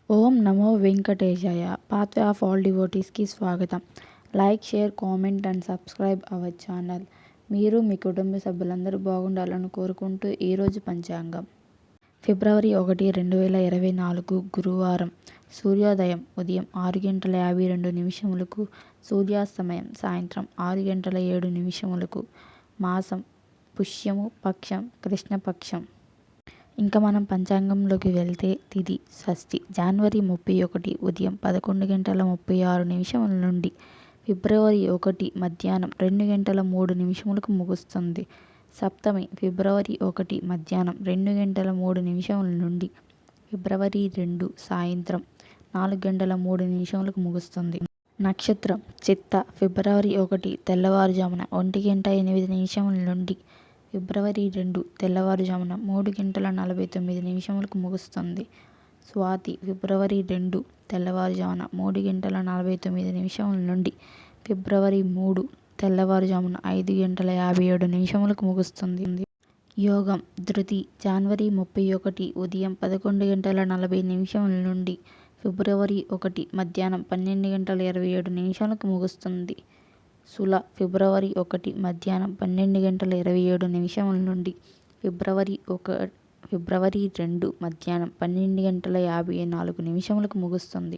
Om Namo Venkatesaya. Pathway of all డివోటీస్కి స్వాగతం. Like, share, comment and subscribe our channel. మీరు మీ కుటుంబ సభ్యులందరూ బాగుండాలని కోరుకుంటూ ఈరోజు పంచాంగం. ఫిబ్రవరి 1, 2024 గురువారం. సూర్యోదయం ఉదయం 6:52 సూర్యాస్తమయం సాయంత్రం 6:07. మాసం పుష్యము, పక్షం కృష్ణపక్షం. ఇంకా మనం పంచాంగంలోకి వెళ్తే తిథి షష్ఠి జనవరి 31 ఉదయం 11:36 నుండి ఫిబ్రవరి 1 మధ్యాహ్నం 2:03 ముగుస్తుంది. సప్తమి ఫిబ్రవరి 1 మధ్యాహ్నం 2:03 నుండి ఫిబ్రవరి 2 సాయంత్రం 4:03 ముగుస్తుంది. నక్షత్రం చిత్త ఫిబ్రవరి 1 తెల్లవారుజామున 1:08 నుండి ఫిబ్రవరి 2 తెల్లవారుజామున 3:49 ముగుస్తుంది. స్వాతి ఫిబ్రవరి 2 తెల్లవారుజామున 3:49 నుండి ఫిబ్రవరి 3 తెల్లవారుజామున 5:57 ముగుస్తుంది. యోగం ధృతి జనవరి 31 ఉదయం 11:40 నుండి ఫిబ్రవరి 1 మధ్యాహ్నం 12:27 ముగుస్తుంది. శుల ఫిబ్రవరి 1 మధ్యాహ్నం 12:27 నుండి ఫిబ్రవరి 2 మధ్యాహ్నం 12:54 ముగుస్తుంది.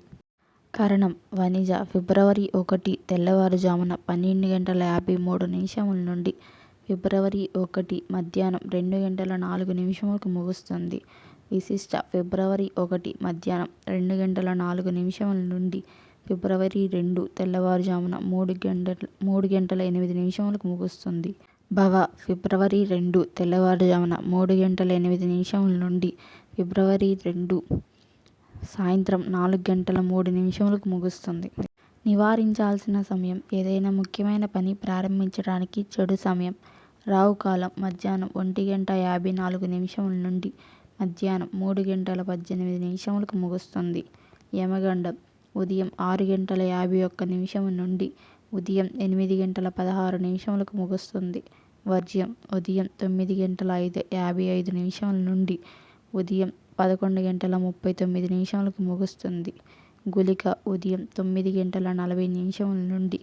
కరణం వనిజ ఫిబ్రవరి 1 తెల్లవారుజామున 12:53 నుండి ఫిబ్రవరి 1 మధ్యాహ్నం 2:04 ముగుస్తుంది. విశిష్ట ఫిబ్రవరి 1 మధ్యాహ్నం 2:04 నుండి ఫిబ్రవరి 2 తెల్లవారుజామున 3:08 ముగుస్తుంది. భవ ఫిబ్రవరి 2 తెల్లవారుజామున 3:08 నుండి ఫిబ్రవరి 2 సాయంత్రం 4:03 ముగుస్తుంది. నివారించాల్సిన సమయం ఏదైనా ముఖ్యమైన పని ప్రారంభించడానికి చెడు సమయం. రాహుకాలం మధ్యాహ్నం 1:54 నుండి మధ్యాహ్నం 3:18 ముగుస్తుంది. యమగండం ఉదయం 6:51 నుండి ఉదయం 8:16 ముగుస్తుంది. వర్జ్యం ఉదయం 9:55 నుండి ఉదయం 11:39 ముగుస్తుంది. గుళిక ఉదయం 9:40 నుండి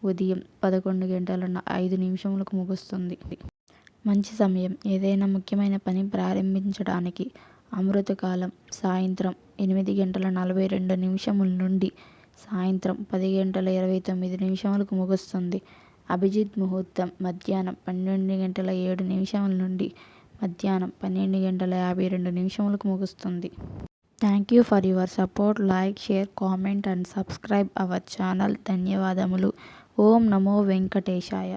ఉదయం 11:05 ముగుస్తుంది. మంచి సమయం ఏదైనా ముఖ్యమైన పని ప్రారంభించడానికి. అమృతకాలం సాయంత్రం 8:42 నుండి సాయంత్రం 10:29 ముగుస్తుంది. అభిజిత్ ముహూర్తం మధ్యాహ్నం 12:07 నుండి మధ్యాహ్నం 12:52 ముగుస్తుంది. Thank you for your support. Like, share, comment and subscribe our channel. ధన్యవాదములు. ఓం నమో వెంకటేశాయ.